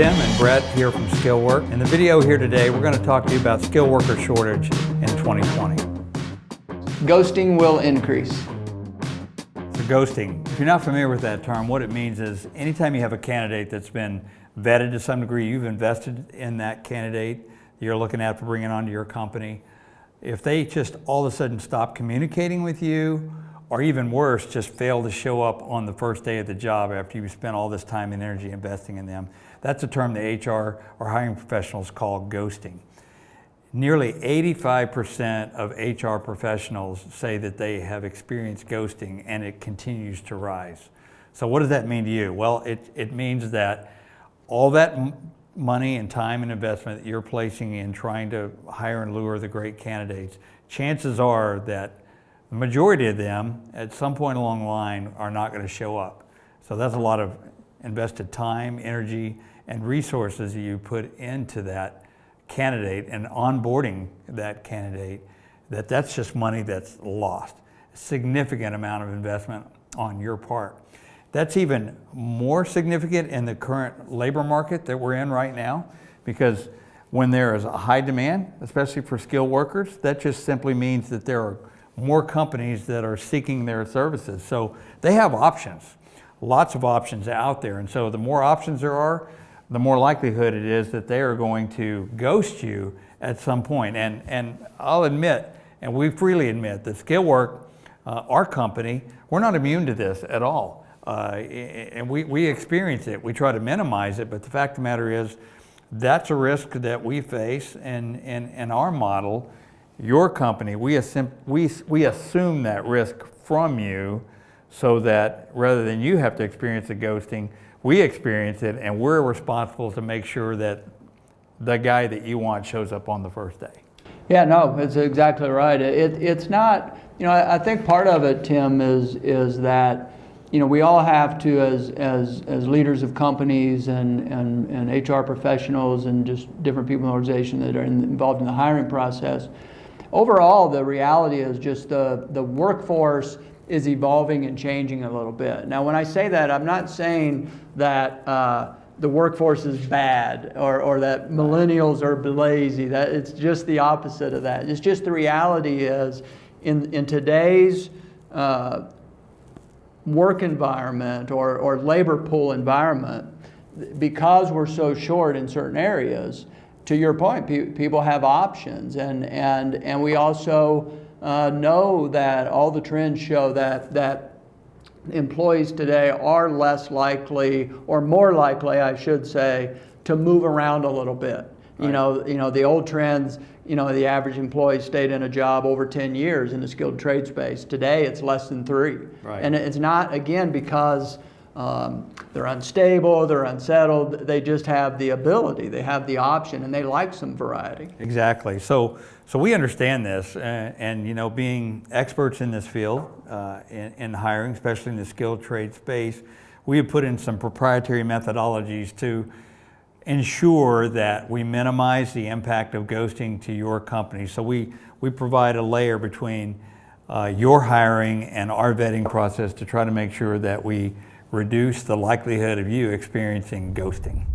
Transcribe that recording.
Tim and Brett here from SkillWork. In the video here today, we're going to talk to you about skilled worker shortage in 2020. Ghosting will increase. So ghosting, if you're not familiar with that term, what it means is anytime you have a candidate that's been vetted to some degree, you've invested in that candidate you're looking at for bringing onto your company, if they just all of a sudden stop communicating with you, or even worse, just fail to show up on the first day of the job after you've spent all this time and energy investing in them, that's a term the HR or hiring professionals call ghosting. Nearly 85% of HR professionals say that they have experienced ghosting, and it continues to rise. So what does that mean to you? Well, it means that all that money and time and investment that you're placing in trying to hire and lure the great candidates, chances are that the majority of them at some point along the line are not going to show up. So that's a lot of invested time, energy, and resources that you put into that candidate and onboarding that candidate, that's just money that's lost. A significant amount of investment on your part. That's even more significant in the current labor market that we're in right now, because when there is a high demand, especially for skilled workers, that just simply means that there are more companies that are seeking their services. So they have options, lots of options out there. And so the more options there are, the more likelihood it is that they are going to ghost you at some point. And I'll admit, and we freely admit, that SkillWork, our company, we're not immune to this at all. And we experience it. We try to minimize it, but the fact of the matter is, that's a risk that we face. And in our model, your company, we assume that risk from you, so that rather than you have to experience the ghosting, we experience it, and we're responsible to make sure that the guy that you want shows up on the first day. Yeah, no, it's exactly right. It's not, I think part of it, Tim, is that, we all have to, as leaders of companies and HR professionals and just different people in the organization that are involved in the hiring process, overall, the reality is just the workforce is evolving and changing a little bit. Now, when I say that, I'm not saying that the workforce is bad or that millennials are lazy. That it's just the opposite of that. It's just the reality is in today's work environment or labor pool environment, because we're so short in certain areas, to your point, people have options, and we also know that all the trends show that employees today are less likely, or more likely, I should say, to move around a little bit. Right. The old trends, the average employee stayed in a job over 10 years in the skilled trade space. Today, it's less than 3. Right. And it's not, again, because they're unstable, they're unsettled. They just have the ability, they have the option, and they like some variety. Exactly. So we understand this, and being experts in this field, in hiring, especially in the skilled trade space, we have put in some proprietary methodologies to ensure that we minimize the impact of ghosting to your company. So we provide a layer between your hiring and our vetting process to try to make sure that we reduce the likelihood of you experiencing ghosting.